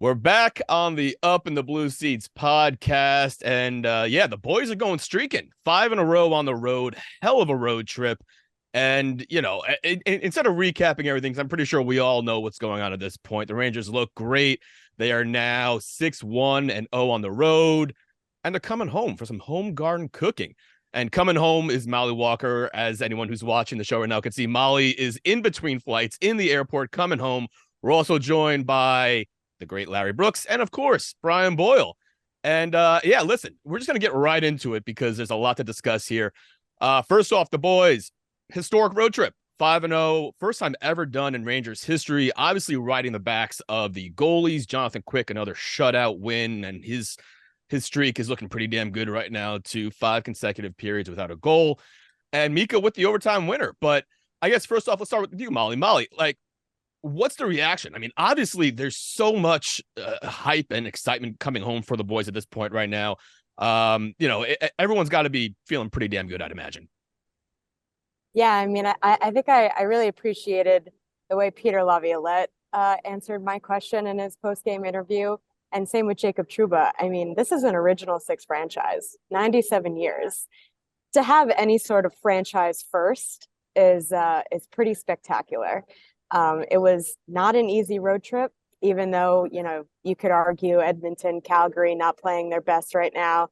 We're back on the Up in the Blue Seats podcast. And the boys are going streaking 5 in a row on the road. Hell of a road trip. And, instead of recapping everything, 'cause I'm pretty sure we all know what's going on at this point. The Rangers look great. They are now 6-1-0 on the road. And they're coming home for some home garden cooking. And coming home is Mollie Walker. As anyone who's watching the show right now can see, Mollie is in between flights in the airport coming home. We're also joined by the great Larry Brooks, and of course, Brian Boyle. And listen, we're just going to get right into it because there's a lot to discuss here. First off, the boys, historic road trip, 5-0, first time ever done in Rangers history, obviously riding the backs of the goalies. Jonathan Quick, another shutout win, and his streak is looking pretty damn good right now to 5 consecutive periods without a goal. And Mika with the overtime winner. But I guess first off, let's start with you, Mollie. Mollie, what's the reaction? I mean, obviously, there's so much hype and excitement coming home for the boys at this point right now. Everyone's got to be feeling pretty damn good, I'd imagine. Yeah, I mean, I think I really appreciated the way Peter Laviolette answered my question in his post-game interview, and same with Jacob Trouba. I mean, this is an original 6 franchise, 97 years. To have any sort of franchise first is pretty spectacular. It was not an easy road trip, even though, you could argue Edmonton, Calgary not playing their best right now,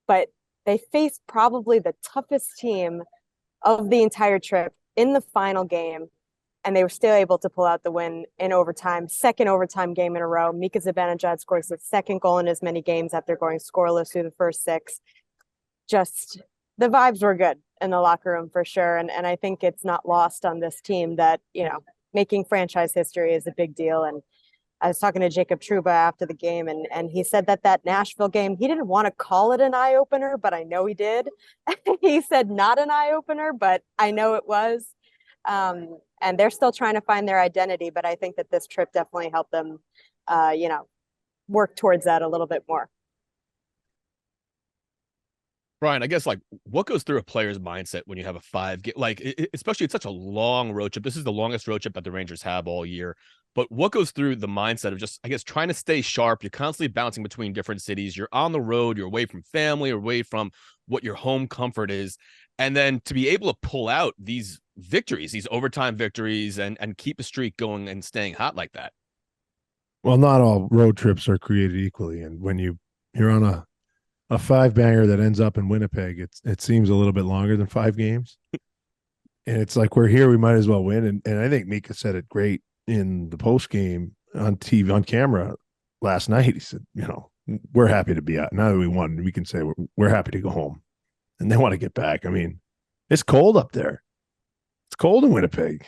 but they faced probably the toughest team of the entire trip in the final game, and they were still able to pull out the win in overtime, second overtime game in a row. Mika Zibanejad scores the second goal in as many games after going scoreless through the first 6. Just the vibes were good in the locker room for sure, and I think it's not lost on this team that, making franchise history is a big deal. And I was talking to Jacob Trouba after the game, and he said that Nashville game, he didn't want to call it an eye-opener, but I know he did. He said not an eye-opener, but I know it was. And they're still trying to find their identity, but I think that this trip definitely helped them, work towards that a little bit more. Brian, I guess what goes through a player's mindset when you have a 5 game, especially it's such a long road trip. This is the longest road trip that the Rangers have all year. But what goes through the mindset of just, I guess, trying to stay sharp? You're constantly bouncing between different cities. You're on the road. You're away from family, away from what your home comfort is. And then to be able to pull out these victories, these overtime victories, and keep a streak going and staying hot like that. Well, not all road trips are created equally. And when you're on a 5-banger that ends up in Winnipeg, it seems a little bit longer than 5 games. And it's like, we're here, we might as well win. And I think Mika said it great in the post game on TV, on camera last night. He said, we're happy to be out. Now that we won, we can say we're happy to go home. And they want to get back. I mean, it's cold up there. It's cold in Winnipeg.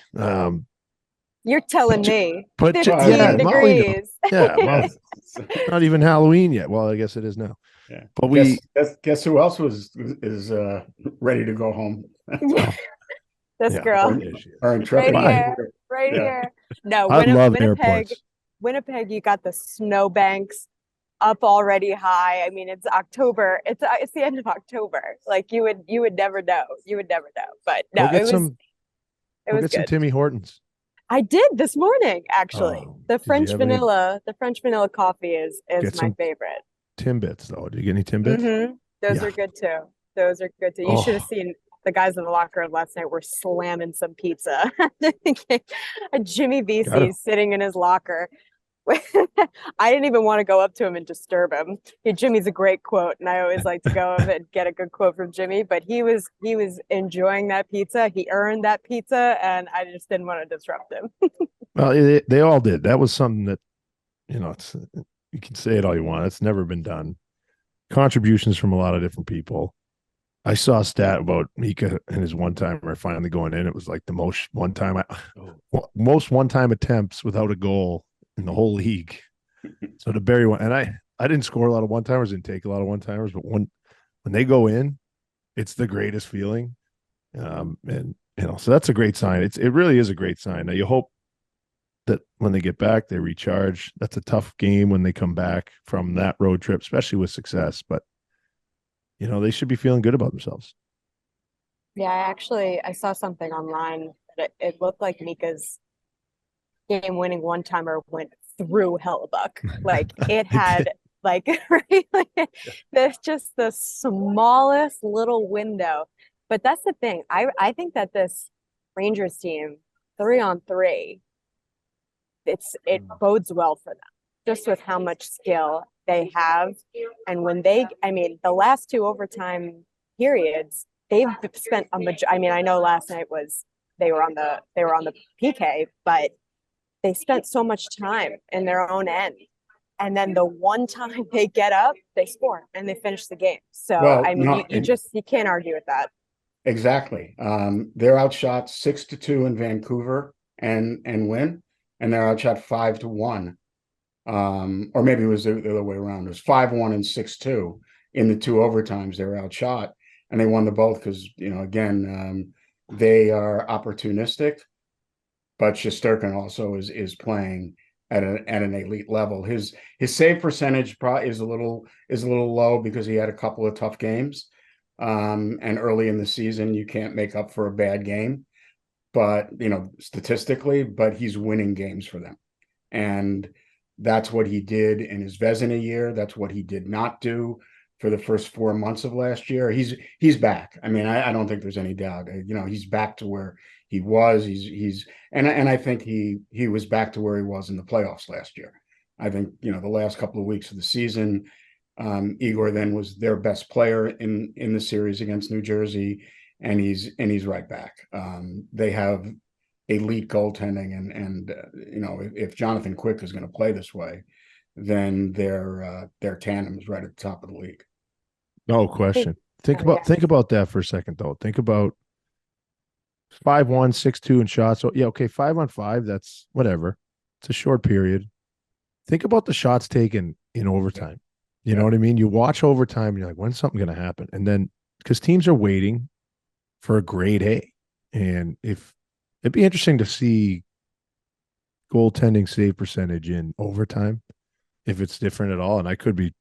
You're telling me. But 15 degrees. Yeah, well, not even Halloween yet. Well, I guess it is now. Yeah. But guess who else is ready to go home? This girl. Our intrepid. Right here. No, I love Winnipeg. airports. Winnipeg, you got the snowbanks up already high. I mean, it's October. It's the end of October. Like you would never know. You would never know. But no, it was get some Timmy Hortons. I did this morning, actually. Oh, the French vanilla coffee is my favorite. Timbits, though. Did you get any Timbits? Mm-hmm. Those are good too. You should have seen the guys in the locker room last night were slamming some pizza. Jimmy VC sitting in his locker. I didn't even want to go up to him and disturb him. Jimmy's a great quote, and I always like to go up and get a good quote from Jimmy. But he was enjoying that pizza. He earned that pizza, and I just didn't want to disrupt him. Well, they all did. That was something that, it's, you can say it all you want. It's never been done. Contributions from a lot of different people. I saw a stat about Mika and his one-timer finally going in. It was like the most one-time attempts without a goal in the whole league. So to bury one, and I didn't score a lot of one-timers, didn't take a lot of one-timers, but when they go in, it's the greatest feeling. And so that's a great sign. It really is a great sign. Now you hope that when they get back, they recharge. That's a tough game when they come back from that road trip, especially with success. But they should be feeling good about themselves. Yeah, I saw something online that it looked like Mika's game-winning one-timer went through Hellebuck. Like it had like, right? Like, there's just the smallest little window. But that's the thing. I think that this Rangers team, 3-on-3, it bodes well for them, just with how much skill they have. And when I mean, the last two overtime periods, they've spent I mean, I know last night was they were on the PK, but they spent so much time in their own end. And then the one time they get up, they score and they finish the game. So Well, I mean, you can't argue with that. exactly. They're outshot 6-2 in Vancouver and win, and they're outshot 5-1. Or maybe it was the other way around. It was 5-1 and 6-2 in the two overtimes. They were outshot, and they won the both because, again, they are opportunistic, but Shesterkin also is playing at an elite level. His save percentage is a little low because he had a couple of tough games. And early in the season, you can't make up for a bad game, but statistically, but he's winning games for them. And that's what he did in his Vezina year. That's what he did not do for the first 4 months of last year. He's back. I mean, I don't think there's any doubt. He's back to where he was. And I think he was back to where he was in the playoffs last year. I think the last couple of weeks of the season, Igor then was their best player in the series against New Jersey, and he's right back. They have elite goaltending, and if Jonathan Quick is going to play this way, then their tandem is right at the top of the league. No question. Think about that for a second, though. Think about 5-1, 6-2 in shots. So yeah, okay, 5-on-5. That's whatever. It's a short period. Think about the shots taken in overtime. You know what I mean? You watch overtime, and you're like, when's something going to happen? And then because teams are waiting for a grade A, and if it'd be interesting to see goaltending save percentage in overtime, if it's different at all. And I could be,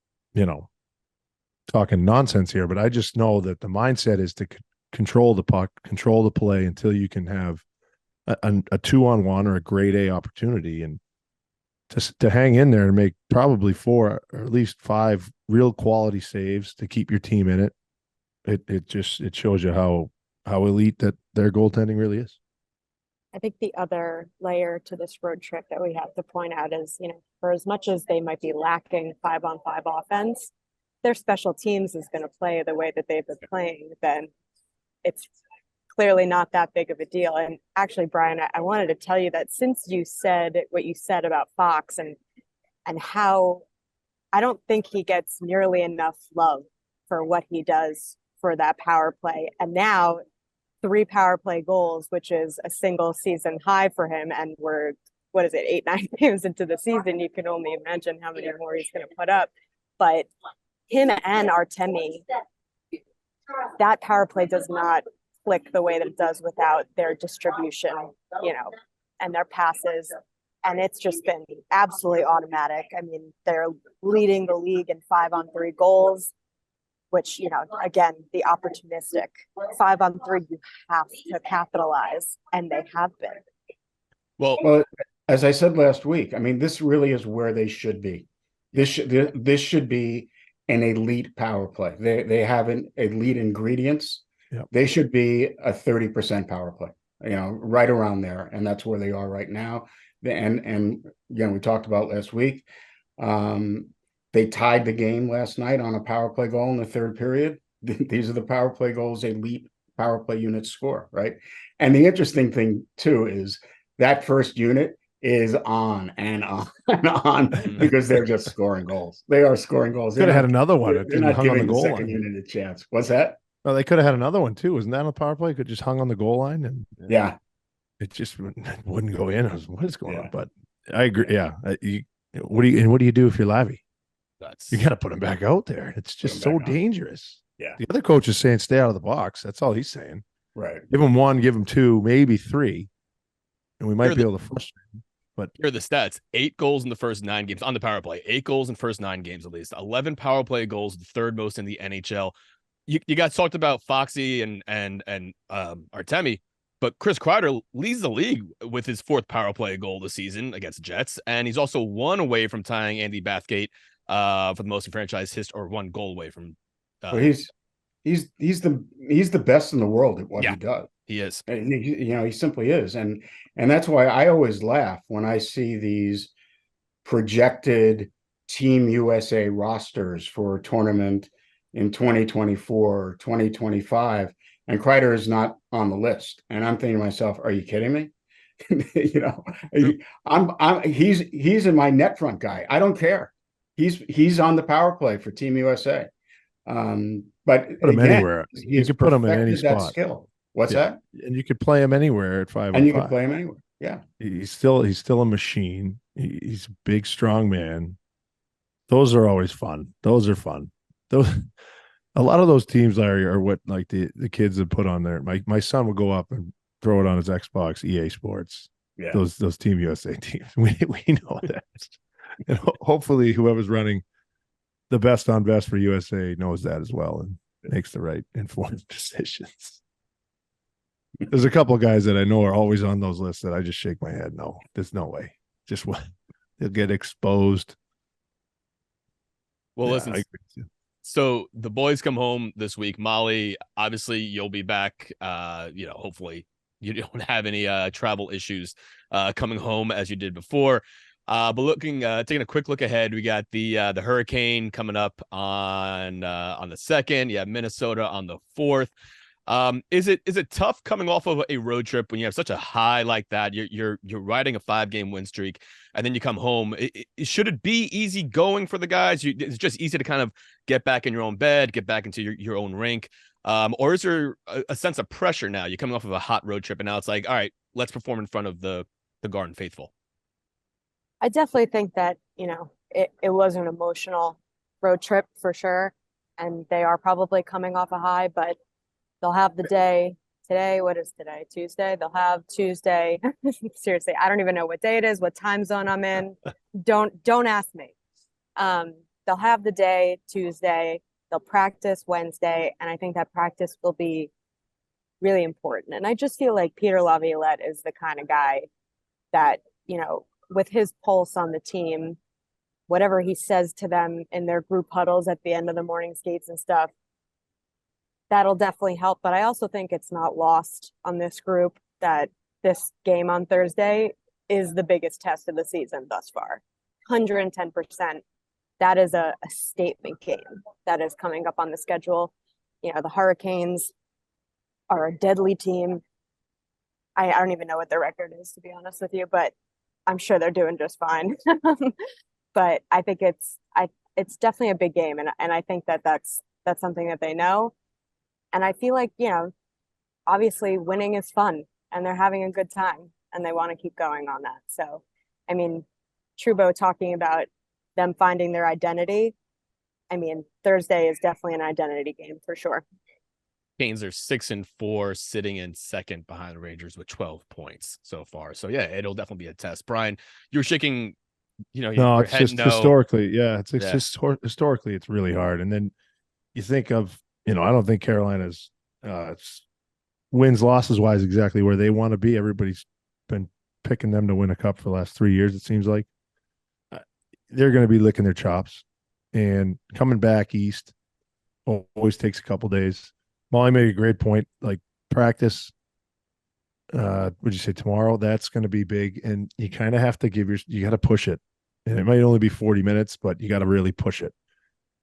talking nonsense here, but I just know that the mindset is to control the puck, control the play until you can have a 2-on-1 or a grade A opportunity, and to hang in there and make probably 4 or at least 5 real quality saves to keep your team in it. It shows you how elite that their goaltending really is. I think the other layer to this road trip that we have to point out is, for as much as they might be lacking 5-on-5 offense, their special teams is going to play the way that they've been playing, then it's clearly not that big of a deal. And actually, Brian, I wanted to tell you that since you said what you said about Fox and how I don't think he gets nearly enough love for what he does for that power play. And now 3 power play goals, which is a single season high for him. And we're, 8-9 games into the season. You can only imagine how many more he's going to put up. But him and Artemi, that power play does not click the way that it does without their distribution, and their passes. And it's just been absolutely automatic. I mean, they're leading the league in 5-on-3 goals, which, again, the opportunistic 5-on-3, you have to capitalize, and they have been. Well, as I said last week, I mean, this really is where they should be. This should be an elite power play. They have an elite ingredients. Yep. They should be a 30% power play, right around there. And that's where they are right now. And again, we talked about last week. They tied the game last night on a power play goal in the third period. These are the power play goals elite power play units score, right? And the interesting thing too is that first unit is on and on and on because they're just scoring goals. They are scoring goals. Could have had another one. They're not giving the second unit a chance. What's that? Well, they could have had another one too. Wasn't that on the power play? Could just hung on the goal line, and yeah, it just wouldn't go in. I was, what is going on? But I agree. Yeah. What do you do if you're Lavi? You got to put him back out there. It's just so dangerous. Yeah. The other coach is saying stay out of the box. That's all he's saying. Right. Give him 1, give him 2, maybe 3, and we might be able to frustrate him. But here are the stats: 8 goals in the first 9 games on the power play. 8 goals in first 9 games at least. 11 power play goals, the third most in the NHL. You guys talked about Foxy and Artemi. But Chris Kreider leads the league with his 4th power play goal this season against the Jets, and he's also 1 away from tying Andy Bathgate for the most in franchise history, or 1 goal away from. Well, he's the best in the world at what he does. He is. And he simply is, and that's why I always laugh when I see these projected Team USA rosters for a tournament in 2024, 2025, and Kreider is not on the list. And I'm thinking to myself, are you kidding me? He's in my net front guy. I don't care. He's on the power play for Team USA. But put him anywhere. You could put him in any spot. Skill. What's that? And you could play him anywhere at 5. And you could play him anywhere. Yeah. He's still a machine. He's a big, strong man. Those are always fun. Those are fun. A lot of those teams are what like the kids have put on there. My son would go up and throw it on his Xbox, EA Sports. Yeah. Those Team USA teams. We know that. And hopefully whoever's running the best on best for USA knows that as well and makes the right informed decisions. There's a couple of guys that I know are always on those lists that I just shake my head. No, there's no way. Just what they'll get exposed. Well, listen. So the boys come home this week. Mollie, obviously you'll be back. Hopefully you don't have any travel issues coming home as you did before. But taking a quick look ahead, we got the Hurricane coming up on the 2nd. You have Minnesota on the 4th. Is it tough coming off of a road trip when you have such a high like that? You're riding a 5-game win streak, and then you come home. Should it be easy going for the guys? It's just easy to kind of get back in your own bed, get back into your own rink, or is there a sense of pressure now? You're coming off of a hot road trip, and now it's like, all right, let's perform in front of the Garden faithful. I definitely think that it was an emotional road trip for sure, and they are probably coming off a high, but they'll have the day today. What is today? Tuesday. They'll have Tuesday. Seriously, I don't even know what day it is, what time zone I'm in. Don't ask me. They'll have the day Tuesday. They'll practice Wednesday, and I think that practice will be really important. And I just feel like Peter Laviolette is the kind of guy that, with his pulse on the team, whatever he says to them in their group huddles at the end of the morning skates and stuff, that'll definitely help. But I also think it's not lost on this group that this game on Thursday is the biggest test of the season thus far. 110%. That is a statement game that is coming up on the schedule. The Hurricanes are a deadly team. I don't even know what their record is, to be honest with you, but I'm sure they're doing just fine. But I think it's definitely a big game, and I think that's something that they know. And I feel like, obviously winning is fun and they're having a good time and they want to keep going on that. So, I mean, Trouba talking about them finding their identity. I mean, Thursday is definitely an identity game for sure. Canes are 6-4, sitting in second behind the Rangers with 12 points so far. So yeah, it'll definitely be a test. Brian, you're shaking, no, it's just historically. Yeah. It's just historically, it's really hard. And then you think of, I don't think Carolina's wins losses wise exactly where they want to be. Everybody's been picking them to win a cup for the last 3 years. It seems like they're going to be licking their chops, and coming back east always takes a couple days. Mollie made a great point. Like practice, would you say tomorrow? That's going to be big, and you kind of have to you got to push it, and it might only be 40 minutes, but you got to really push it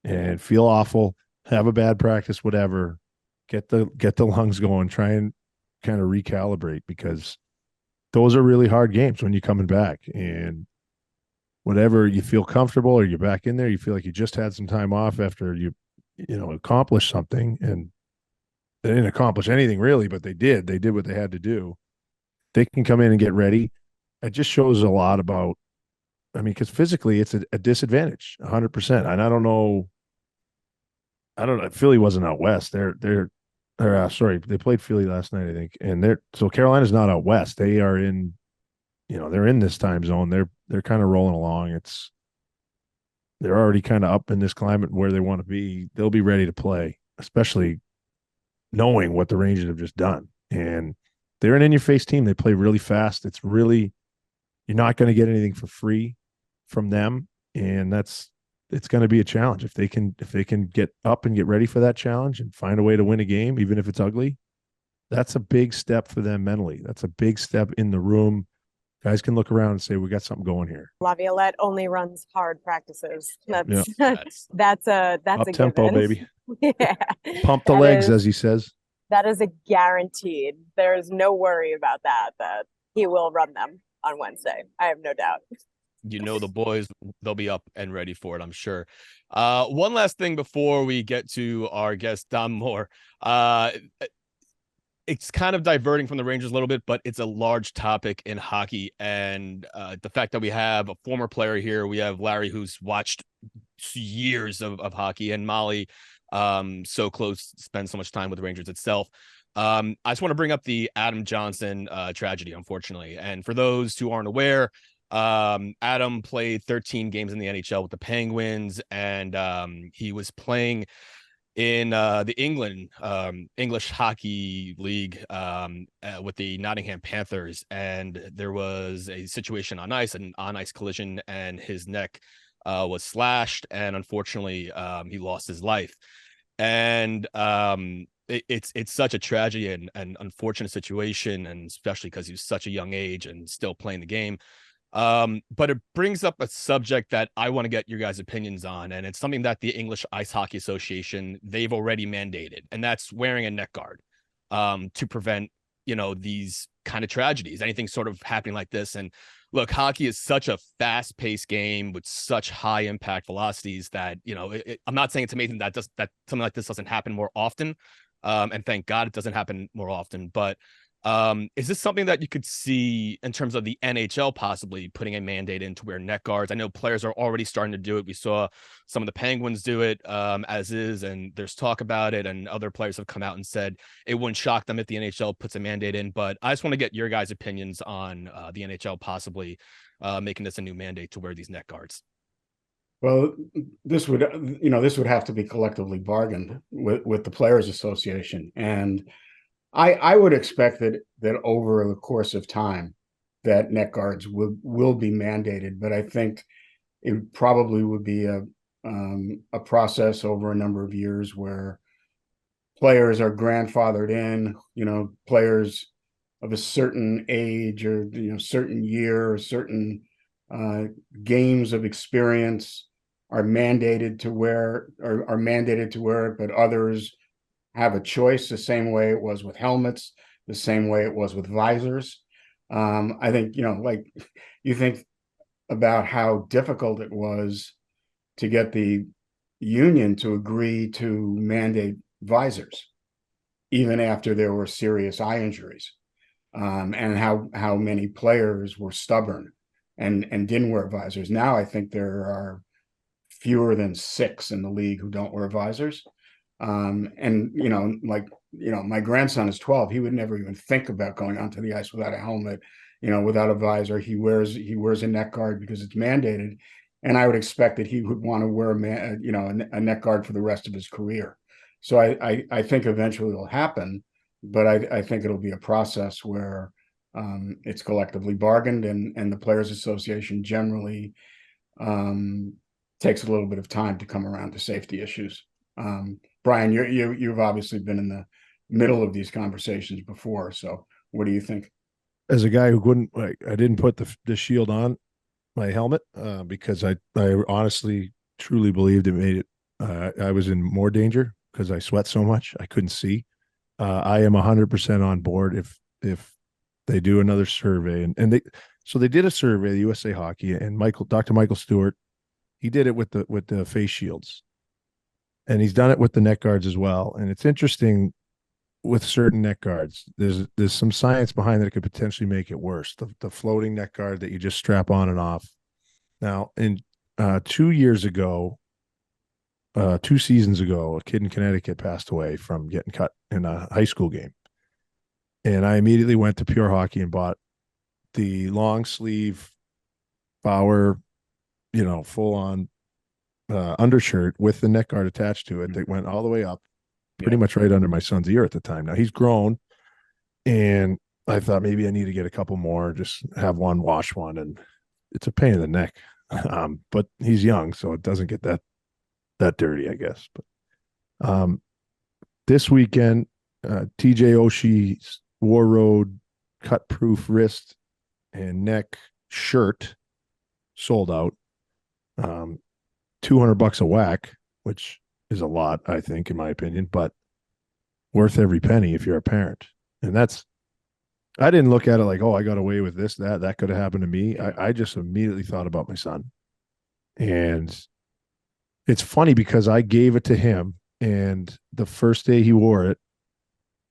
and feel awful. Have a bad practice, whatever, get the lungs going, try and kind of recalibrate, because those are really hard games when you're coming back, and whatever you feel comfortable or you're back in there, you feel like you just had some time off after you accomplished something, and they didn't accomplish anything really, but they did what they had to do. They can come in and get ready. It just shows a lot about, because physically it's a disadvantage 100%. And I don't know. Philly wasn't out west. They played Philly last night, I think. And so Carolina's not out west. They are in, they're in this time zone. They're kind of rolling along. They're already kind of up in this climate where they want to be. They'll be ready to play, especially knowing what the Rangers have just done. And they're an in-your-face team. They play really fast. It's really, you're not going to get anything for free from them, and it's going to be a challenge if they can get up and get ready for that challenge and find a way to win a game, even if it's ugly. That's a big step for them mentally. That's a big step in the room. Guys can look around and say, we got something going here. Laviolette only runs hard practices. That's That's that's Up a tempo, given. baby. Yeah. Pump the That legs, is- as he says. That is a guaranteed. There's no worry about that he will run them on Wednesday. I have no doubt. The boys, they'll be up and ready for it, I'm sure. One last thing before we get to our guest, Dom Moore. It's kind of diverting from the Rangers a little bit, but it's a large topic in hockey. And the fact that we have a former player here, we have Larry, who's watched years of hockey, and Mollie, so close, spends so much time with the Rangers itself. I just want to bring up the Adam Johnson tragedy, unfortunately. And for those who aren't aware, Adam played 13 games in the NHL with the Penguins, and he was playing in the English Hockey League with the Nottingham Panthers, and there was a situation on ice, an on-ice collision, and his neck was slashed, and unfortunately he lost his life. And it's such a tragedy and unfortunate situation, and especially because he was such a young age and still playing the game. But it brings up a subject that I want to get your guys' opinions on, and it's something that the English Ice Hockey Association, they've already mandated, and that's wearing a neck guard to prevent, these kind of tragedies, anything sort of happening like this. And look, hockey is such a fast-paced game with such high impact velocities that, I'm not saying it's amazing that something like this doesn't happen more often, and thank God it doesn't happen more often, but is this something that you could see in terms of the NHL possibly putting a mandate in to wear neck guards? I know players are already starting to do it. We saw some of the Penguins do it as is, and there's talk about it, and other players have come out and said it wouldn't shock them if the NHL puts a mandate in. But I just want to get your guys' opinions on the NHL possibly making this a new mandate to wear these neck guards. Well, this would have to be collectively bargained with the Players Association, and I would expect that over the course of time that neck guards will be mandated, but I think it probably would be a process over a number of years where players are grandfathered in, players of a certain age or certain year or certain games of experience are mandated to wear it, but others have a choice, the same way it was with helmets, the same way it was with visors. I think, you think about how difficult it was to get the union to agree to mandate visors, even after there were serious eye injuries, and how many players were stubborn and didn't wear visors. Now I think there are fewer than 6 in the league who don't wear visors. And my grandson is 12. He would never even think about going onto the ice without a helmet, without a visor. He wears a neck guard because it's mandated, and I would expect that he would want to wear a neck guard for the rest of his career. So I think eventually it'll happen, but I think it'll be a process where it's collectively bargained, and the Players Association generally takes a little bit of time to come around to safety issues. Brian, you've obviously been in the middle of these conversations before. So what do you think? As a guy who I didn't put the shield on my helmet because I honestly, truly believed it made it. I was in more danger because I sweat so much. I couldn't see. I am 100% on board if they do another survey, and they did a survey, the USA Hockey, and Dr. Michael Stewart, he did it with the face shields. And he's done it with the neck guards as well. And it's interesting with certain neck guards. There's some science behind that it could potentially make it worse. The floating neck guard that you just strap on and off. Now, in 2 years ago, 2 seasons ago, a kid in Connecticut passed away from getting cut in a high school game. And I immediately went to Pure Hockey and bought the long sleeve Bauer, full on undershirt with the neck guard attached to it that went all the way up pretty much right under my son's ear at the time. Now he's grown, and I thought maybe I need to get a couple more, just have one, wash one, and it's a pain in the neck. But he's young, so it doesn't get that dirty, I guess. But this weekend, TJ Oshie's War Road cut proof wrist and neck shirt sold out. $200 a whack, which is a lot, I think, in my opinion, but worth every penny if you're a parent. And I didn't look at it like, oh, I got away with this, that could have happened to me. I just immediately thought about my son. And it's funny because I gave it to him, and the first day he wore it,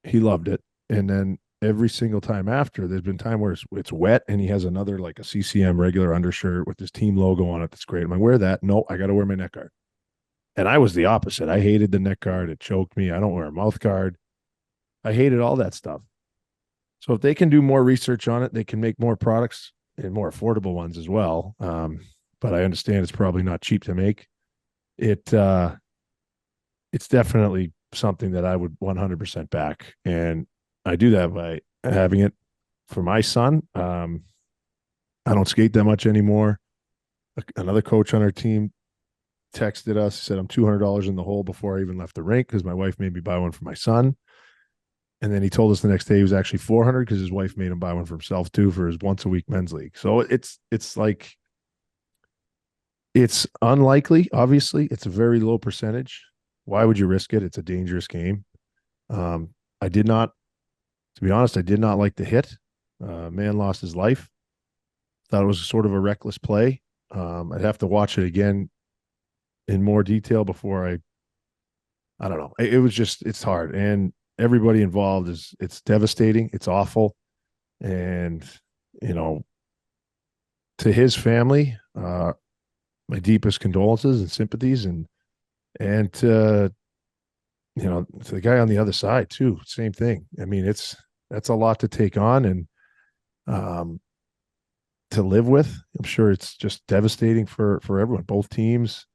he loved it. And then every single time after, there's been time where it's wet and he has another, like a CCM regular undershirt with his team logo on it. That's great. I'm like, wear that. No, I got to wear my neck guard. And I was the opposite. I hated the neck guard. It choked me. I don't wear a mouth guard. I hated all that stuff. So if they can do more research on it, they can make more products and more affordable ones as well. But I understand it's probably not cheap to make. It's definitely something that I would 100% back. And I do that by having it for my son. I don't skate that much anymore. Another coach on our team texted us, said I'm $200 in the hole before I even left the rink because my wife made me buy one for my son. And then he told us the next day he was actually $400 because his wife made him buy one for himself too for his once a week men's league. So it's like, it's unlikely. Obviously, it's a very low percentage. Why would you risk it? It's a dangerous game. I did not, to be honest, I did not like the hit. Man lost his life. Thought it was sort of a reckless play. I'd have to watch it again in more detail before I don't know. It was just, it's hard. And everybody involved it's devastating. It's awful. And, to his family, my deepest condolences and sympathies, and to, to the guy on the other side too, same thing. I mean, that's a lot to take on and, to live with. I'm sure it's just devastating for everyone, both teams,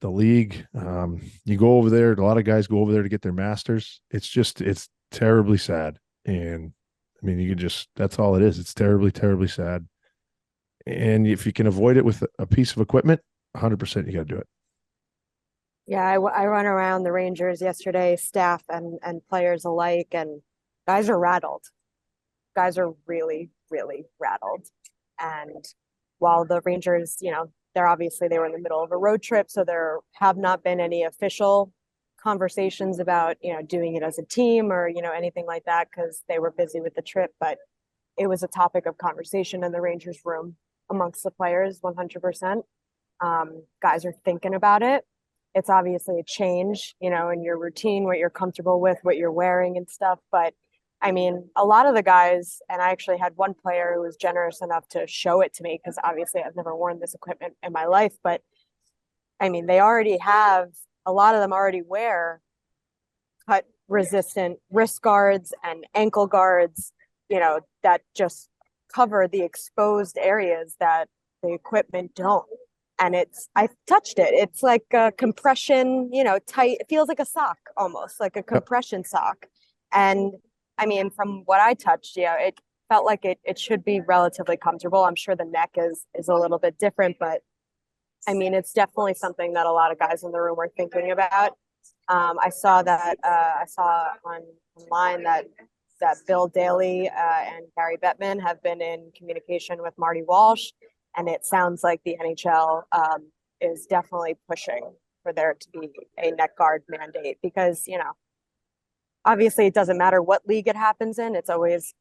the league. You go over there, a lot of guys go over there to get their masters. It's terribly sad. And I mean, that's all it is. It's terribly, terribly sad. And if you can avoid it with a piece of equipment, 100% you got to do it. Yeah, I run around the Rangers yesterday, staff and players alike, and guys are rattled. Guys are really, really rattled. And while the Rangers, they were in the middle of a road trip, so there have not been any official conversations about, doing it as a team or, anything like that, because they were busy with the trip. But it was a topic of conversation in the Rangers room amongst the players, 100%. Guys are thinking about it. It's obviously a change, in your routine, what you're comfortable with, what you're wearing and stuff. But I mean, a lot of the guys, and I actually had one player who was generous enough to show it to me because obviously I've never worn this equipment in my life. But I mean, they already have, a lot of them already wear cut resistant wrist guards and ankle guards, that just cover the exposed areas that the equipment don't. And I touched it. It's like a compression, tight. It feels like a sock, almost like a compression sock. And I mean, from what I touched, it felt like it should be relatively comfortable. I'm sure the neck is a little bit different, but I mean, it's definitely something that a lot of guys in the room are thinking about. I saw online that Bill Daly and Gary Bettman have been in communication with Marty Walsh, and it sounds like the NHL is definitely pushing for there to be a neck guard mandate because, obviously it doesn't matter what league it happens in. It's always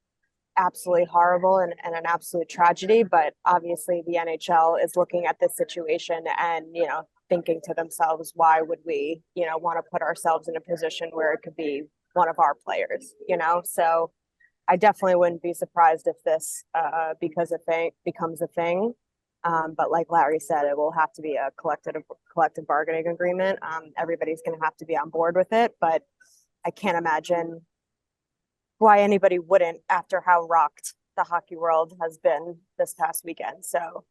absolutely horrible and an absolute tragedy. But obviously the NHL is looking at this situation and, thinking to themselves, why would we, want to put ourselves in a position where it could be one of our players, So I definitely wouldn't be surprised if this becomes a thing. But like Larry said, it will have to be a collective bargaining agreement. Everybody's going to have to be on board with it, but I can't imagine why anybody wouldn't after how rocked the hockey world has been this past weekend. So,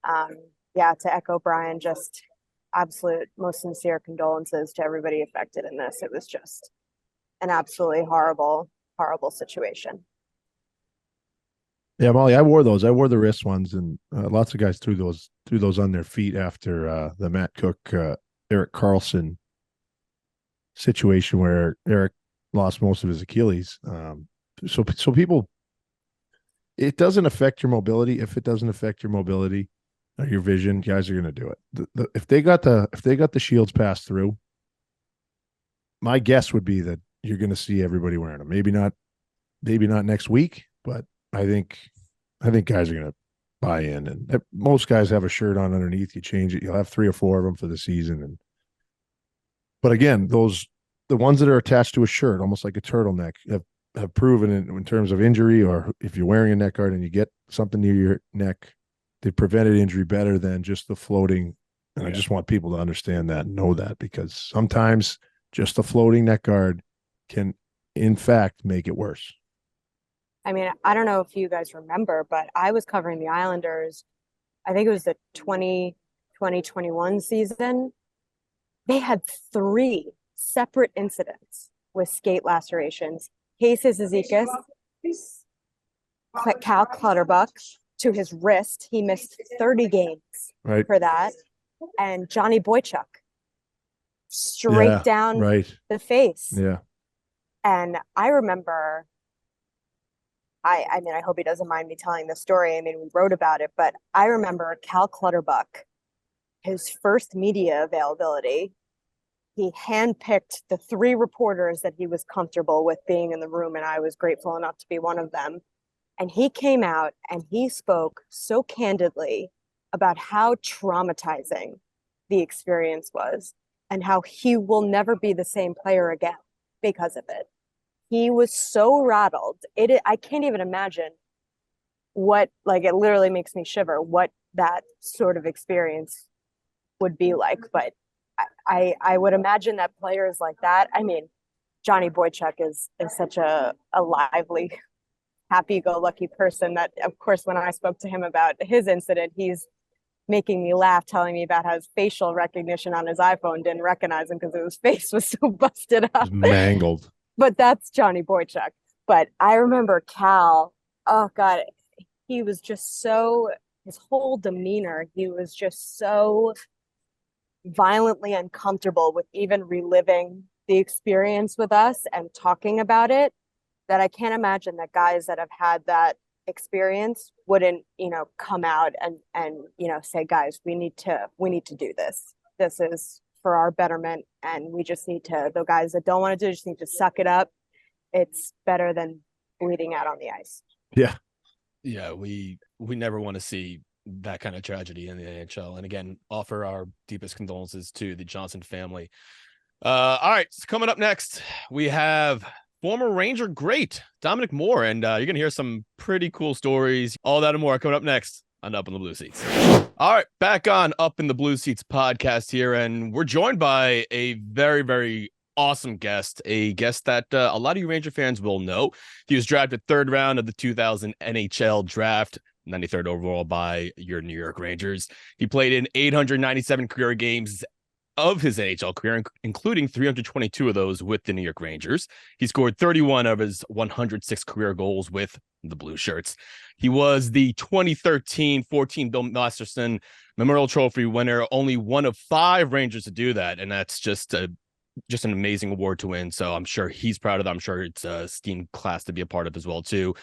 to echo Brian, just absolute most sincere condolences to everybody affected in this. It was just an absolutely horrible, horrible situation. Yeah, Molly, I wore those. I wore the wrist ones, and lots of guys threw those on their feet after the Matt Cook, Eric Carlson situation where Eric lost most of his Achilles. So people, it doesn't affect your mobility. If it doesn't affect your mobility or your vision, guys are going to do it. If they got the shields passed through, my guess would be that you're going to see everybody wearing them. Maybe not next week, but I think guys are going to buy in, and most guys have a shirt on underneath. You change it, you'll have 3 or 4 of them for the season. But again, the ones that are attached to a shirt, almost like a turtleneck, have proven in terms of injury, or if you're wearing a neck guard and you get something near your neck, they prevented injury better than just the floating. And I just want people to understand that and know that, because sometimes just a floating neck guard can, in fact, make it worse. I mean, I don't know if you guys remember, but I was covering the Islanders. I think it was the 2021 season. They had 3 separate incidents with skate lacerations. Casey Zizekas, Cal Clutterbuck, to his wrist. He missed 30 games for that. And Johnny Boychuk, straight down the face. Yeah. And I remember, I mean, I hope he doesn't mind me telling the story. I mean, we wrote about it, but I remember Cal Clutterbuck, his first media availability, he handpicked the 3 reporters that he was comfortable with being in the room, and I was grateful enough to be one of them. And he came out and he spoke so candidly about how traumatizing the experience was and how he will never be the same player again because of it. He was so rattled. I can't even imagine what, like, it literally makes me shiver what that sort of experience would be like. But I would imagine that players like that, I mean, Johnny Boychuk is such a lively, happy-go-lucky person that, of course, when I spoke to him about his incident, he's making me laugh, telling me about how his facial recognition on his iPhone didn't recognize him because his face was so busted up. It was mangled. But that's Johnny Boychuk. But I remember Cal, oh God, he was just so, his whole demeanor, he was just so violently uncomfortable with even reliving the experience with us and talking about it, that I can't imagine that guys that have had that experience wouldn't, come out and say, guys, we need to do this. This is for our betterment, and we just need to, the guys that don't want to do it just need to suck it up. It's better than bleeding out on the ice. Yeah, we never want to see that kind of tragedy in the NHL. And again, offer our deepest condolences to the Johnson family. All right, so coming up next, we have former Ranger great Dominic Moore, and you're gonna hear some pretty cool stories. All that and more coming up next on Up in the Blue Seats. All right, back on Up in the Blue Seats podcast here, and we're joined by a very, very awesome guest, a guest that a lot of you Ranger fans will know. He was drafted 3rd round of the 2000 NHL draft, 93rd overall by your New York Rangers. He played in 897 career games of his NHL career, including 322 of those with the New York Rangers. He scored 31 of his 106 career goals with the Blue Shirts. He was the 2013-14 Bill Masterson Memorial Trophy winner, only one of 5 Rangers to do that, and that's just an amazing award to win. So I'm sure he's proud of that. I'm sure it's a esteemed class to be a part of as well too.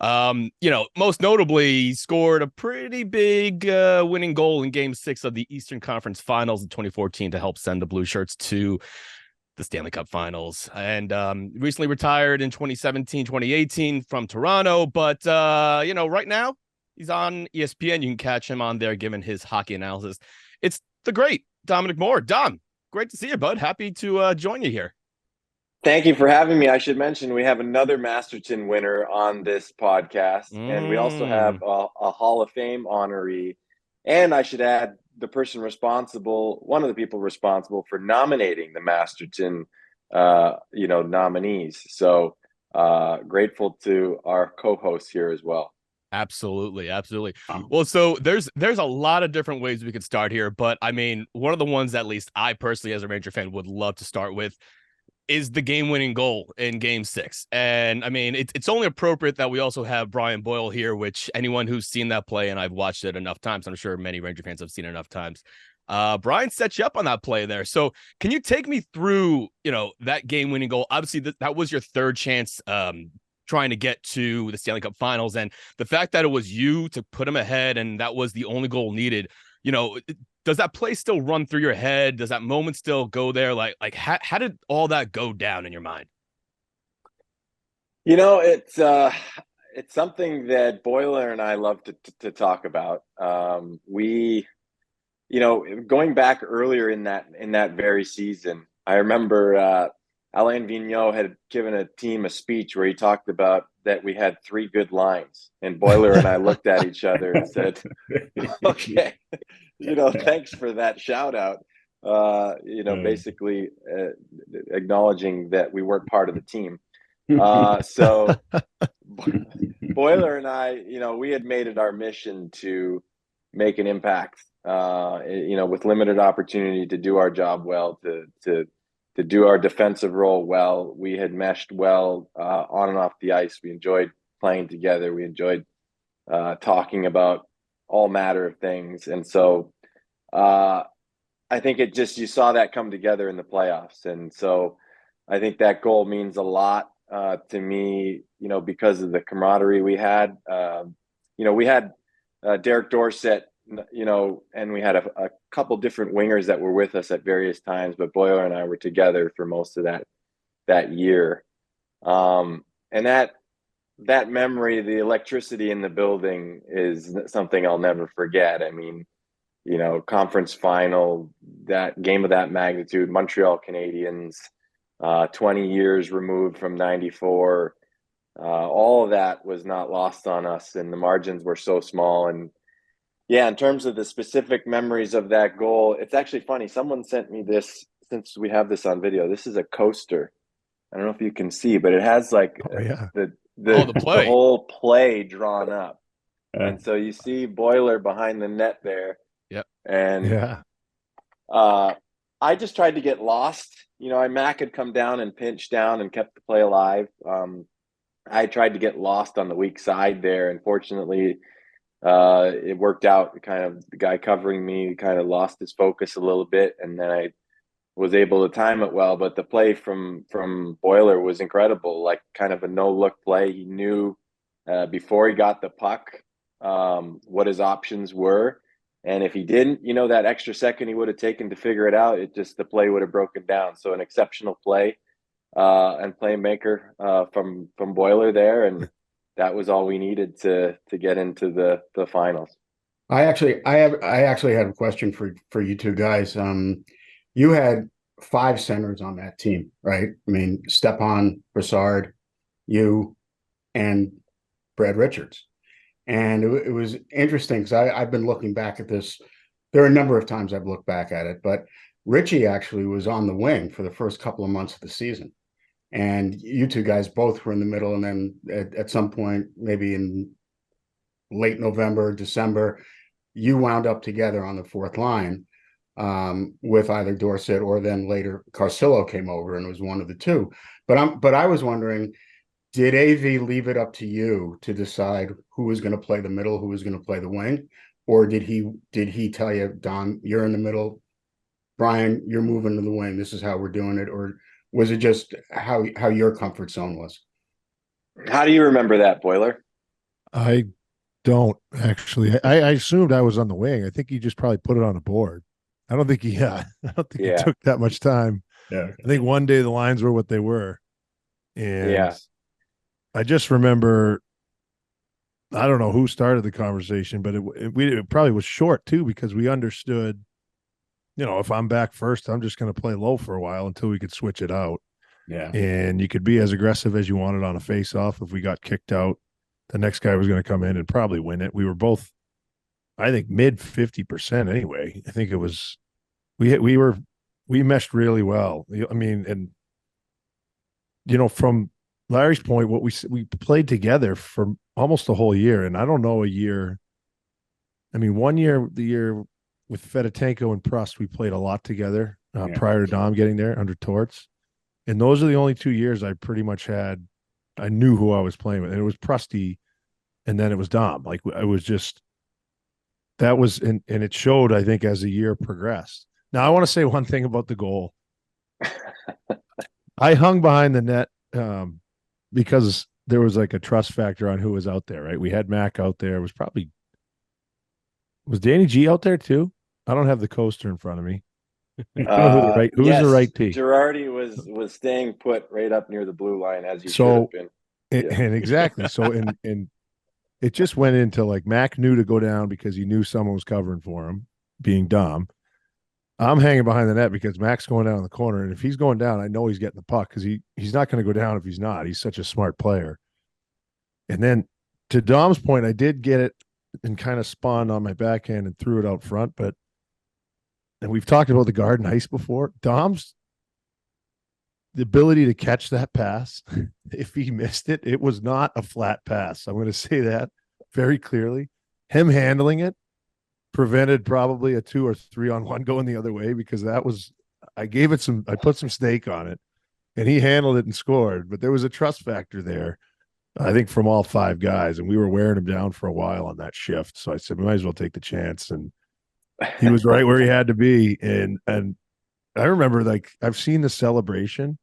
Most notably, he scored a pretty big winning goal in Game 6 of the Eastern Conference Finals in 2014 to help send the Blue Shirts to the Stanley Cup Finals. And recently retired in 2017, 2018 from Toronto. But right now he's on ESPN. You can catch him on there giving his hockey analysis. It's the great Dominic Moore. Dom, great to see you, bud. Happy to join you here. Thank you for having me. I should mention we have another Masterton winner on this podcast, and we also have a Hall of Fame honoree. And I should add one of the people responsible for nominating the Masterton, nominees. So grateful to our co-hosts here as well. Absolutely. Well, so there's a lot of different ways we could start here, but I mean, one of the ones at least I personally as a Ranger fan would love to start with, is the game-winning goal in Game 6. And I mean, it's only appropriate that we also have Brian Boyle here, which anyone who's seen that play, and I've watched it enough times, I'm sure many Ranger fans have seen it enough times. Brian set you up on that play there. So can you take me through, that game-winning goal? Obviously, that was your third chance trying to get to the Stanley Cup Finals, and the fact that it was you to put him ahead, and that was the only goal needed. Does that play still run through your head? Does that moment still go there? Like how did all that go down in your mind? It's something that Boiler and I love to talk about. We, going back earlier in that very season, I remember Alain Vigneault had given a team a speech where he talked about that we had 3 good lines, and Boiler and I looked at each other and said, okay, thanks for that shout out. Basically acknowledging that we weren't part of the team. So Boiler and I, we had made it our mission to make an impact, with limited opportunity to do our job well, to do our defensive role well. We had meshed well on and off the ice. We enjoyed playing together. We enjoyed talking about all matter of things. And so I think you saw that come together in the playoffs. And so I think that goal means a lot to me, because of the camaraderie we had. We had Derek Dorsett, and we had a couple different wingers that were with us at various times, but Boyle and I were together for most of that year. And that memory, the electricity in the building, is something I'll never forget. I mean, conference final, that game of that magnitude, Montreal Canadiens, 20 years removed from 94. All of that was not lost on us, and the margins were so small. And yeah, in terms of the specific memories of that goal, it's actually funny. Someone sent me this, since we have this on video. This is a coaster. I don't know if you can see, but it has the whole play drawn up. And so you see Boiler behind the net there. Yep. And I just tried to get lost. Mac had come down and pinched down and kept the play alive. I tried to get lost on the weak side there. And fortunately, it worked out. Kind of the guy covering me kind of lost his focus a little bit, and then I was able to time it well. But the play from Boiler was incredible, like kind of a no-look play. He knew before he got the puck what his options were. And if he didn't, that extra second he would have taken to figure it out, the play would have broken down. So an exceptional play and playmaker from Boiler there. And that was all we needed to get into the finals. I actually had a question for you two guys. You had 5 centers on that team, right? I mean, Stepan, Brassard, you, and Brad Richards. And it was interesting because I've been looking back at this. There are a number of times I've looked back at it, but Richie actually was on the wing for the first couple of months of the season. And you two guys both were in the middle. And then at some point, maybe in late November, December, you wound up together on the 4th line with either Dorsett, or then later Carcillo came over and was one of the two. But I was wondering, did AV leave it up to you to decide who was going to play the middle, who was going to play the wing? Or did he tell you, Don, you're in the middle, Brian, you're moving to the wing, this is how we're doing it? Or was it just how your comfort zone was? How do you remember that, Boiler? I don't actually. I assumed I was on the wing. I think he just probably put it on the board. I don't think he took that much time. Yeah. I think one day the lines were what they were. And I just remember, I don't know who started the conversation, but it probably was short too, because we understood, if I'm back first, I'm just going to play low for a while until we could switch it out. Yeah. And you could be as aggressive as you wanted on a face-off. If we got kicked out, the next guy was going to come in and probably win it. We were both, I think, mid 50% anyway. I think it was, we meshed really well. I mean, and, from Larry's point, what we played together for almost a whole year. And I don't know a year. I mean, the year with Fedotenko and Prust, we played a lot together prior to Dom getting there under Torts. And those are the only 2 years I pretty much I knew who I was playing with. And it was Prusty, and then it was Dom. Like, I was just, that was, and it showed, I think, as the year progressed. Now, I want to say one thing about the goal. I hung behind the net because there was like a trust factor on who was out there, right? We had Mac out there. It was probably, was Danny G out there too? I don't have the coaster in front of me. Who's yes, the right T? Girardi was staying put right up near the blue line, as he should have been. And exactly. So and it just went into like Mac knew to go down because he knew someone was covering for him, being Dom. I'm hanging behind the net because Mac's going down in the corner, and if he's going down, I know he's getting the puck because he's not going to go down if he's not. He's such a smart player. And then to Dom's point, I did get it and kind of spawned on my backhand and threw it out front, but and we've talked about the Garden Ice before. Dom's the ability to catch that pass, if he missed it, it was not a flat pass. I'm going to say that very clearly. Him handling it prevented probably a 2 or 3 on 1 going the other way, because that was, I put some stake on it, and he handled it and scored. But there was a trust factor there, I think, from all 5 guys, and we were wearing him down for a while on that shift. So I said, we might as well take the chance. And he was right where he had to be. And I remember, like, I've seen the celebration,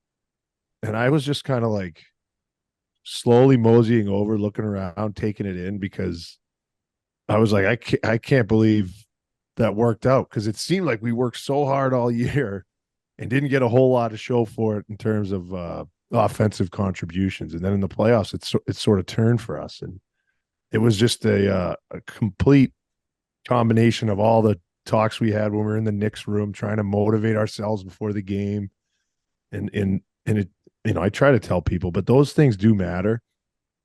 and I was just kind of like slowly moseying over, looking around, taking it in, because I was like, I can't believe that worked out, because it seemed like we worked so hard all year and didn't get a whole lot of show for it in terms of offensive contributions. And then in the playoffs, it sort of turned for us. And it was just a complete combination of all the talks we had when we were in the Knicks room, trying to motivate ourselves before the game. And it, I try to tell people, but those things do matter,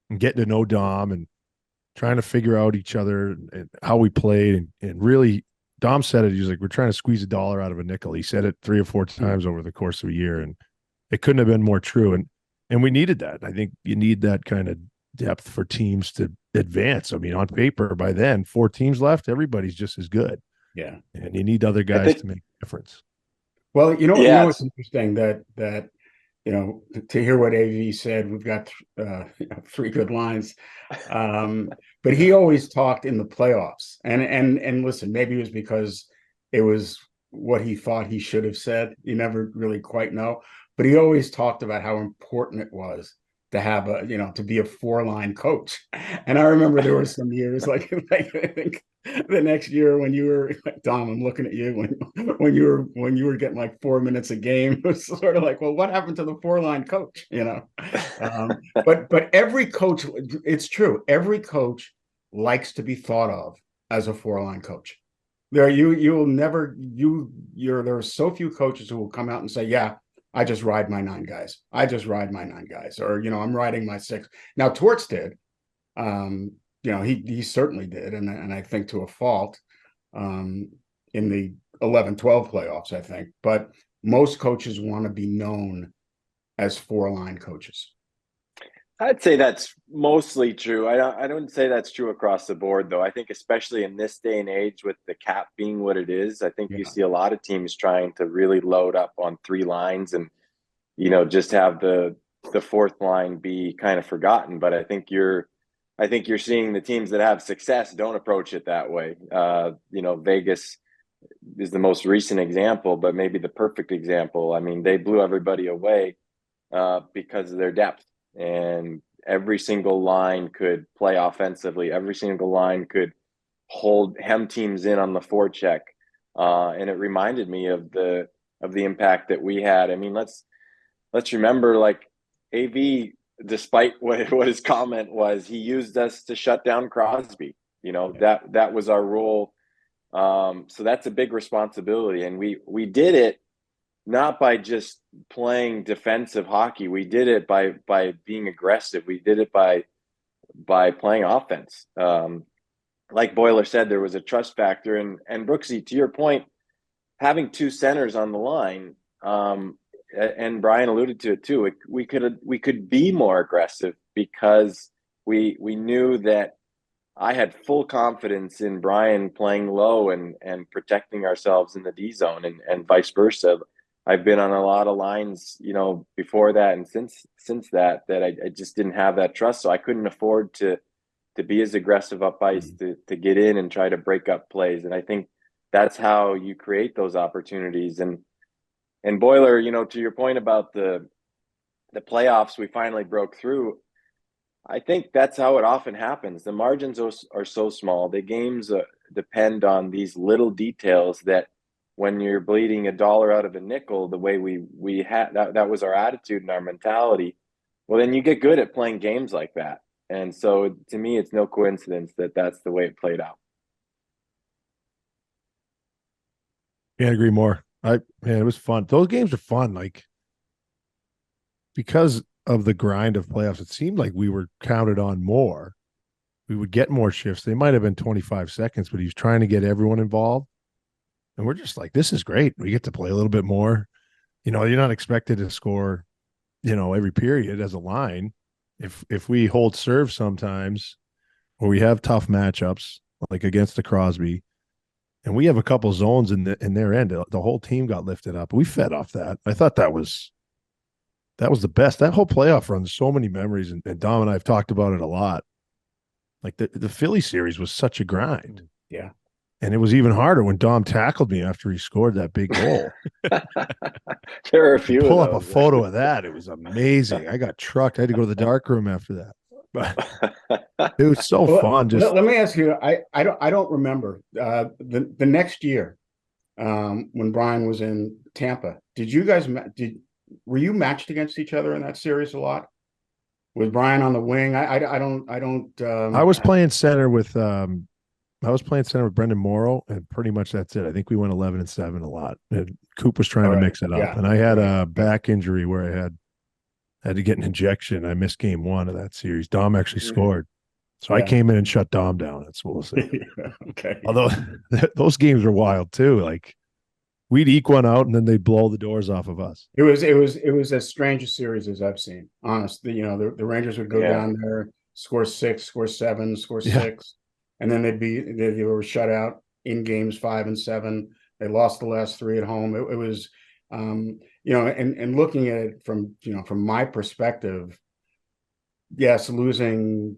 and getting to know Dom and trying to figure out each other and how we played. And really, Dom said it. He was like, we're trying to squeeze $1 out of a nickel. He said it 3 or 4 times over the course of a year, and it couldn't have been more true. And we needed that. I think you need that kind of depth for teams to advance. I mean, on paper, by then, 4 teams left, everybody's just as good. Yeah. And you need other guys to make a difference. Well, you know what's interesting, that to hear what AV said, we've got 3 good lines. But he always talked in the playoffs, and listen, maybe it was because it was what he thought he should have said. You never really quite know, but he always talked about how important it was to have to be a 4-line coach. And I remember there were some years like I think the next year when you were like, Dom, I'm looking at you, when you were getting like 4 minutes a game, it was sort of like, well, what happened to the 4-line coach? But every coach, it's true, every coach likes to be thought of as a 4-line coach. There are so few coaches who will come out and say, yeah, I just ride my 9 guys. Or, I'm riding my 6. Now, Torts did. He certainly did. And I think to a fault in the 11-12 playoffs, I think. But most coaches want to be known as 4-line coaches. I'd say that's mostly true. I don't say that's true across the board, though. I think especially in this day and age, with the cap being what it is, I think you see a lot of teams trying to really load up on 3 lines and, just have the 4th line be kind of forgotten. But I think you're seeing the teams that have success don't approach it that way. Vegas is the most recent example, but maybe the perfect example. I mean, they blew everybody away because of their depth. And every single line could play offensively. Every single line could hem teams in on the forecheck. And it reminded me of the impact that we had. I mean, let's remember, like, AV, despite what his comment was, he used us to shut down Crosby. That was our role. So that's a big responsibility. And we did it not by just playing defensive hockey. We did it by being aggressive. We did it by playing offense. Like Boiler said, there was a trust factor. And Brooksy, to your point, having 2 centers on the line, and Brian alluded to it too, we could be more aggressive, because we knew that I had full confidence in Brian playing low and protecting ourselves in the D zone, and vice versa. I've been on a lot of lines, before that and since that I just didn't have that trust, so I couldn't afford to be as aggressive up ice to get in and try to break up plays. And I think that's how you create those opportunities. And Boiler, to your point about the playoffs, we finally broke through. I think that's how it often happens. The margins are so small. The games depend on these little details that when you're bleeding a dollar out of a nickel, the way we had that was our attitude and our mentality. Well, then you get good at playing games like that. And so to me, it's no coincidence that that's the way it played out. Can't agree more. Man, it was fun. Those games are fun. Like, because of the grind of playoffs, it seemed like we were counted on more. We would get more shifts. They might have been 25 seconds, but he was trying to get everyone involved. And we're just like, this is great. We get to play a little bit more. You're not expected to score, every period as a line. If we hold serve sometimes, or we have tough matchups like against the Crosby, and we have a couple zones in their end, the whole team got lifted up. We fed off that. I thought that was the best. That whole playoff run, so many memories, and Dom and I have talked about it a lot. Like the Philly series was such a grind. Yeah. And it was even harder when Dom tackled me after he scored that big goal. There are a few. Pull up a photo of that. It was amazing. I got trucked. I had to go to the dark room after that. But it was so fun. Just let me ask you. I don't remember the next year when Brian was in Tampa. Did you guys were you matched against each other in that series a lot? Was Brian on the wing? I don't. I was playing center with Brendan Morrow, and pretty much that's it. I think we went 11-7 a lot. And Coop was trying to mix it up, and I had a back injury where I had to get an injection. I missed game 1 of that series. Dom actually scored, so I came in and shut Dom down. That's what we'll say. Okay. Although those games were wild too. Like, we'd eke one out, and then they'd blow the doors off of us. It was as strange a series as I've seen. Honestly, the Rangers would go down there, score 6, score 7, score 6. And then they were shut out in games 5 and 7. They lost the last 3 at home. It was, and looking at it from my perspective, yes, losing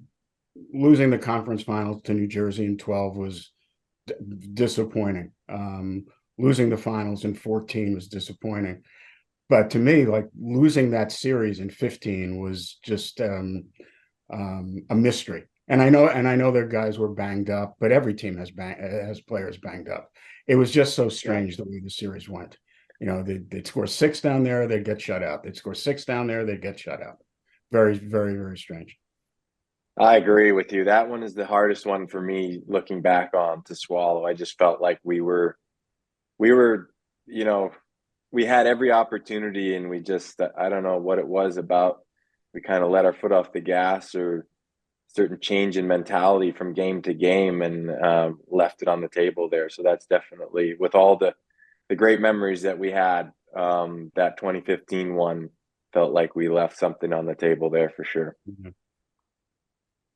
the conference finals to New Jersey in 12 was disappointing. Losing the finals in 14 was disappointing. But to me, like, losing that series in 15 was just a mystery. And I know their guys were banged up, but every team has players banged up. It was just so strange the way the series went. They'd score 6 down there, they'd get shut out. They'd score 6 down there, they'd get shut out. Very, very, very strange. I agree with you. That one is the hardest one for me looking back on to swallow. I just felt like we had every opportunity, and we just, I don't know what it was about. We kind of let our foot off the gas, or certain change in mentality from game to game, and left it on the table there. So that's definitely, with all the great memories that we had, that 2015 one felt like we left something on the table there for sure. Mm-hmm.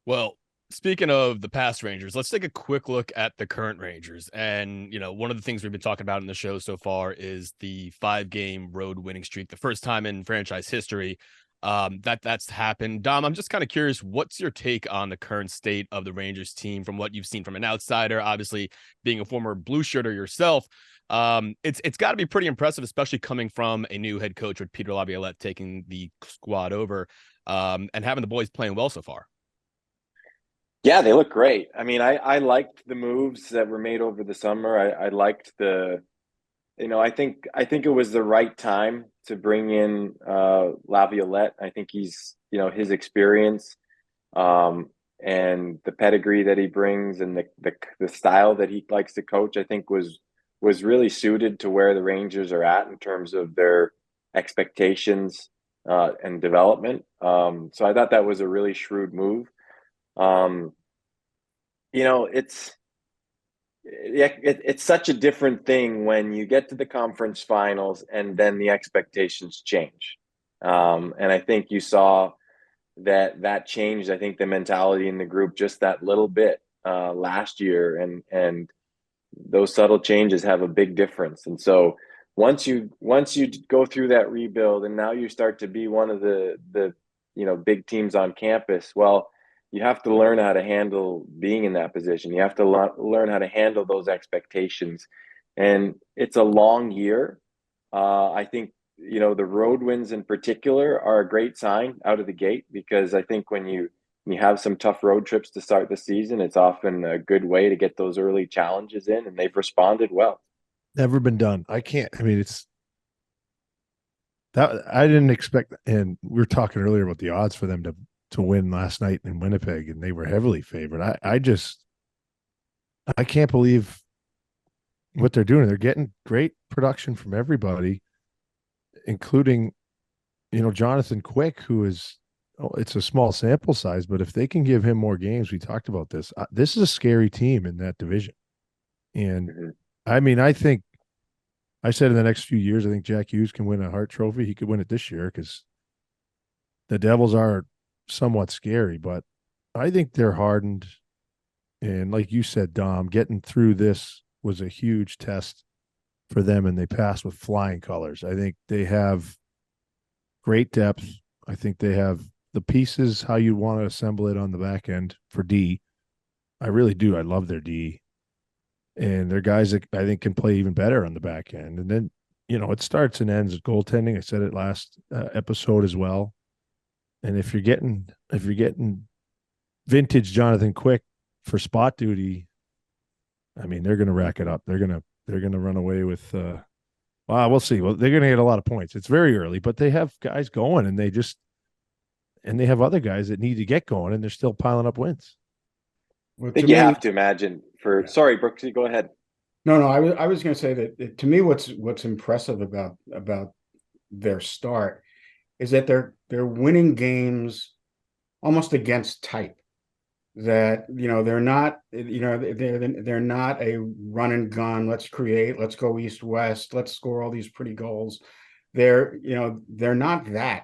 Well, speaking of the past Rangers, let's take a quick look at the current Rangers. And, one of the things we've been talking about in the show so far is the 5-game road winning streak, the first time in franchise history that's happened. Dom, I'm just kind of curious, what's your take on the current state of the Rangers team from what you've seen from an outsider, obviously being a former blue shirter yourself? It's got to be pretty impressive, especially coming from a new head coach with Peter Laviolette taking the squad over, and having the boys playing well so far. Yeah, they look great. I mean, I liked the moves that were made over the summer. I liked I think it was the right time to bring in Laviolette. I think he's, his experience and the pedigree that he brings, and the style that he likes to coach, I think was really suited to where the Rangers are at in terms of their expectations and development. So I thought that was a really shrewd move. It's such a different thing when you get to the conference finals and then the expectations change. And I think you saw that changed, I think, the mentality in the group just that little bit last year. And those subtle changes have a big difference. And so once you go through that rebuild and now you start to be one of the big teams on campus, well, you have to learn how to handle being in that position. You have to learn how to handle those expectations, and it's a long year. I think the road wins in particular are a great sign out of the gate, because I think when you have some tough road trips to start the season, it's often a good way to get those early challenges in, and they've responded well. Never been done. It's that I didn't expect, and we were talking earlier about the odds for them to win last night in Winnipeg, and they were heavily favored. I can't believe what they're doing. They're getting great production from everybody, including, Jonathan Quick, who is, it's a small sample size, but if they can give him more games, we talked about this. This is a scary team in that division. And I think I said in the next few years, I think Jack Hughes can win a Hart Trophy. He could win it this year because the Devils are somewhat scary, but I think they're hardened. And like you said, Dom, getting through this was a huge test for them, and they passed with flying colors. I think they have great depth. I think they have the pieces, how you want to assemble it on the back end for D. I really do. I love their D. And they're guys that I think can play even better on the back end. And then, it starts and ends at goaltending. I said it last episode as well. And if you're getting vintage Jonathan Quick for spot duty, they're going to rack it up. They're going to run away with we'll see. Well, they're going to get a lot of points. It's very early, but they have guys going, and they have other guys that need to get going, and they're still piling up wins. Well, I think you have to imagine sorry, Brooksy, go ahead. No, I was going to say that to me, what's impressive about their start is that they're winning games almost against type. That they're not they're not a run and gun. Let's create. Let's go east west. Let's score all these pretty goals. They're not that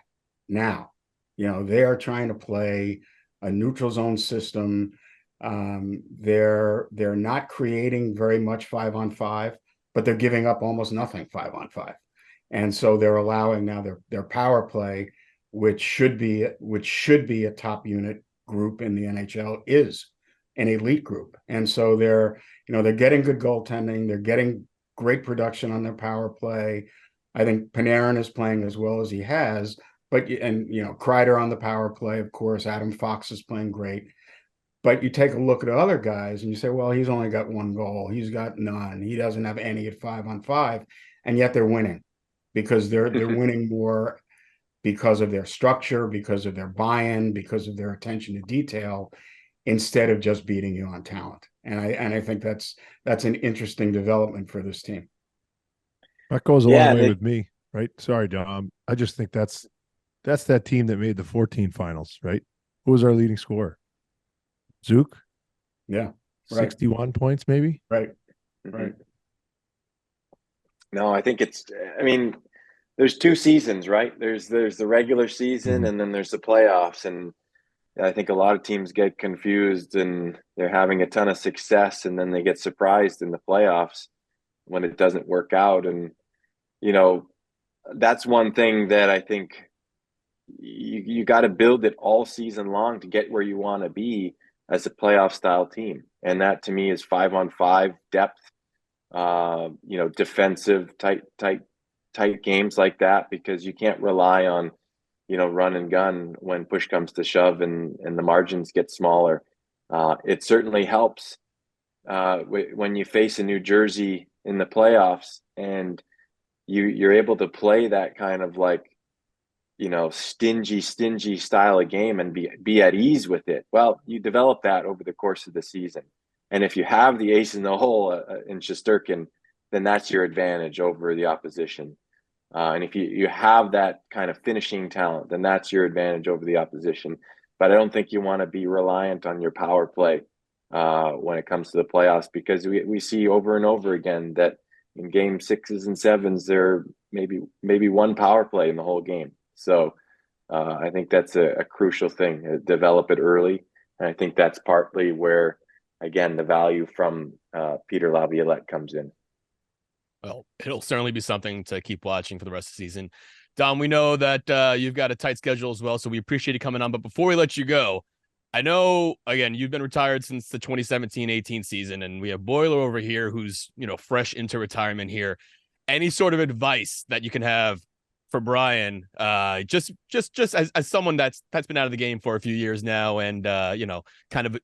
now. They are trying to play a neutral zone system. They're not creating very much 5-on-5, but they're giving up almost nothing 5-on-5, and so they're allowing now their power play, which should be a top unit group in the NHL, is an elite group. And so they're getting good goaltending, they're getting great production on their power play. I think Panarin is playing as well as he has, but Kreider on the power play, of course. Adam Fox is playing great. But you take a look at other guys and you say, well, he's only got one goal. He's got none. He doesn't have any at 5-on-5. And yet they're winning because they're winning more because of their structure, because of their buy-in, because of their attention to detail, instead of just beating you on talent. And I think that's an interesting development for this team. That goes a long way with me, right? Sorry, Dom. I just think that's that team that made the 14 finals, right? Who was our leading scorer? Zook? Yeah. Right. 61 points, maybe? Right. Right. No, I think there's two seasons, right? There's the regular season, and then there's the playoffs. And I think a lot of teams get confused, and they're having a ton of success, and then they get surprised in the playoffs when it doesn't work out. And, that's one thing that I think you got to build it all season long to get where you want to be as a playoff style team. And that to me is 5-on-5 depth, defensive tight games like that, because you can't rely on, run and gun when push comes to shove and the margins get smaller. It certainly helps when you face a New Jersey in the playoffs and you're able to play that kind of stingy style of game and be at ease with it. Well, you develop that over the course of the season. And if you have the ace in the hole in Shesterkin, then that's your advantage over the opposition. And if you have that kind of finishing talent, then that's your advantage over the opposition. But I don't think you want to be reliant on your power play when it comes to the playoffs, because we see over and over again that in game 6s and 7s, there maybe one power play in the whole game. So I think that's a crucial thing. Develop it early. And I think that's partly where, again, the value from Peter Laviolette comes in. Well, it'll certainly be something to keep watching for the rest of the season. Dom, we know that you've got a tight schedule as well, so we appreciate you coming on. But before we let you go, I know, again, you've been retired since the 2017-18 season, and we have Boiler over here who's, fresh into retirement here. Any sort of advice that you can have for Brian, just as someone that's been out of the game for a few years now and, kind of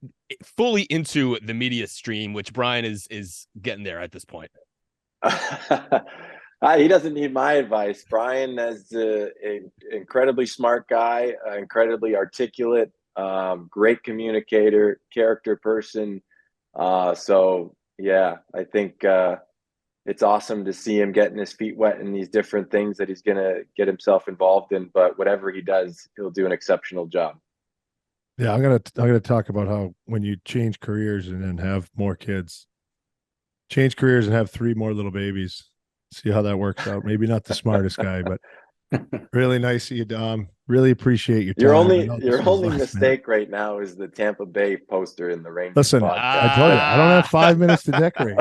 fully into the media stream, which Brian is getting there at this point. He doesn't need my advice. Brian is an incredibly smart guy, incredibly articulate, great communicator, character person. So yeah, I think it's awesome to see him getting his feet wet in these different things that he's going to get himself involved in. But whatever he does, he'll do an exceptional job. Yeah, I'm gonna talk about how when you change careers and then have more kids, change careers and have 3 more little babies. See how that works out. Maybe not the smartest guy, but really nice of you, Dom. Really appreciate your time. Your only mistake right now is the Tampa Bay poster in the Rangers. Listen, podcast. I told you I don't have 5 minutes to decorate.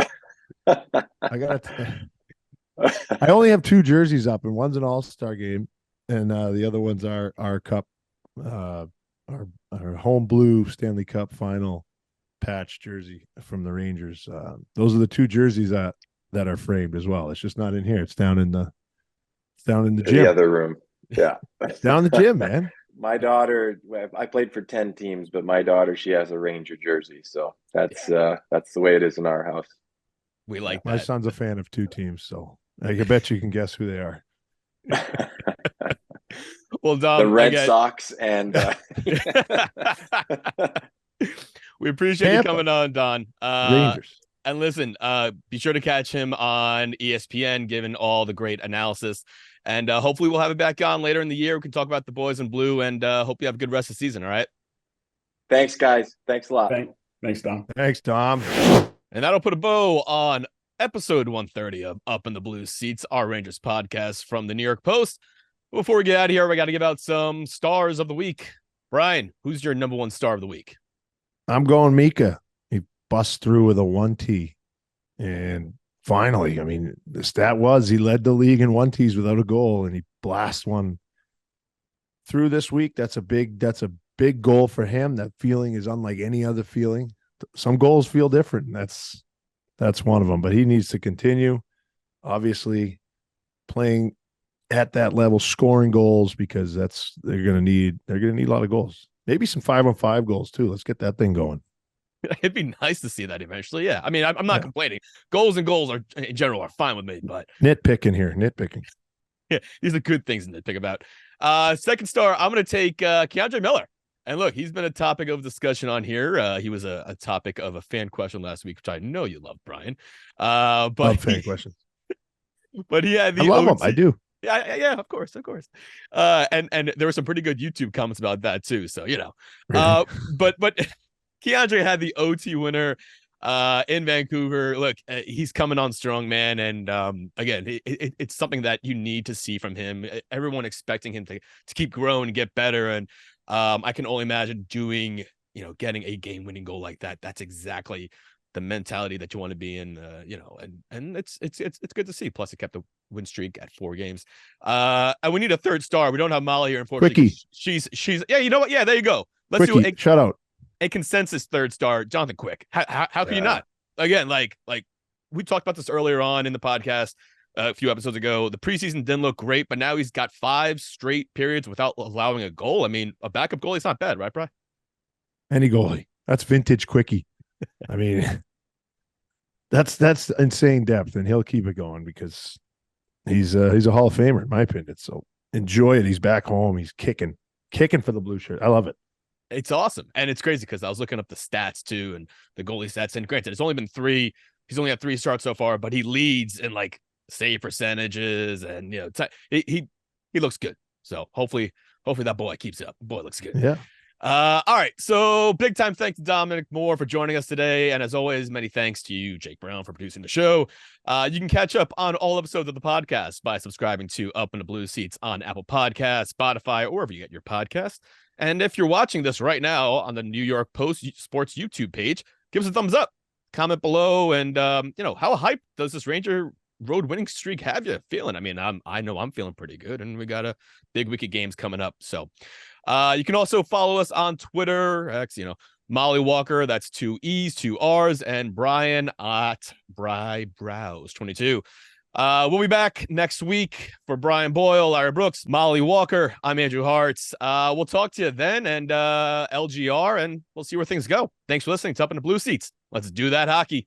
I only have 2 jerseys up, and one's an all-star game, and the other one's our cup, our home blue Stanley Cup final patch jersey from the Rangers. Those are the 2 jerseys that are framed as well. It's just not in here. It's down in the gym. The other room. Yeah. It's down in the gym, man. My daughter, I played for 10 teams, but my daughter, she has a Ranger jersey. So that's the way it is in our house. We like my that. son's a fan of 2 teams, so I bet you can guess who they are. Well, Dom, the Red Sox and we appreciate Tampa. you coming on, Don. Rangers. And listen, be sure to catch him on ESPN, given all the great analysis. And hopefully we'll have it back on later in the year. We can talk about the boys in blue, and hope you have a good rest of the season. All right. Thanks, guys. Thanks a lot. Thanks, Dom. Thanks, Dom. And that'll put a bow on episode 130 of Up in the Blue Seats, our Rangers podcast from the New York Post. Before we get out of here, we got to give out some stars of the week. Brian, who's your number 1 star of the week? I'm going Mika. He busts through with a 1T. And finally, I mean, the stat was he led the league in 1Ts without a goal, and he blasts one through this week. That's a big goal for him. That feeling is unlike any other feeling. Some goals feel different, and that's one of them. But he needs to continue, obviously, playing at that level, scoring goals, because they're gonna need a lot of goals. Maybe some 5-on-5 goals too. Let's get that thing going. It'd be nice to see that eventually. Yeah, I mean, I'm not complaining. Goals are in general are fine with me, but nitpicking. Yeah, these are good things to nitpick about. Second star, I'm going to take Keandre Miller. And look, he's been a topic of discussion on here. He was a topic of a fan question last week, which I know you love, Brian. But love fan questions. But he had the I love OT. them. I do. Yeah, of course. And there were some pretty good YouTube comments about that too. So, but Keandre had the OT winner in Vancouver. Look, he's coming on strong, man. And again, it's something that you need to see from him. Everyone expecting him to keep growing and get better. And I can only imagine getting a game-winning goal like that. That's exactly the mentality that you want to be in, and it's good to see. Plus, it kept the win streak at 4 games. And we need a third star. We don't have Mollie here, unfortunately. Quickie. She's yeah. You know what? Yeah, there you go. Let's Quickie, do shout out. a consensus third star, Jonathan Quick. How can you not? Again, like we talked about this earlier on in the podcast a few episodes ago. The preseason didn't look great, but now he's got 5 straight periods without allowing a goal. I mean, a backup goalie is not bad, right, Bri? Any goalie. That's vintage Quickie. I mean, that's insane depth, and he'll keep it going because he's a Hall of Famer in my opinion. So enjoy it. He's back home. He's kicking for the blue shirt. I love it. It's awesome. And it's crazy because I was looking up the stats too, and the goalie stats. And granted, it's only been 3. He's only had 3 starts so far, but he leads in like save percentages, and he looks good. So hopefully that boy keeps it up. Boy looks good. Yeah. All right. So big time thanks to Dominic Moore for joining us today. And as always, many thanks to you, Jake Brown, for producing the show. You can catch up on all episodes of the podcast by subscribing to Up in the Blue Seats on Apple Podcasts, Spotify, or wherever you get your podcasts. And if you're watching this right now on the New York Post Sports YouTube page, give us a thumbs up, comment below, and how hyped does this Ranger road winning streak have you feeling? I mean, I know I'm feeling pretty good, and we got a big week of games coming up. So you can also follow us on Twitter, X, Mollie Walker, that's 2 E's, 2 R's, and Brian at BryBrows22. We'll be back next week for Brian Boyle, Larry Brooks, Mollie Walker. I'm Andrew Harts. We'll talk to you then, and LGR, and we'll see where things go. Thanks for listening to Up in the Blue Seats. Let's do that hockey.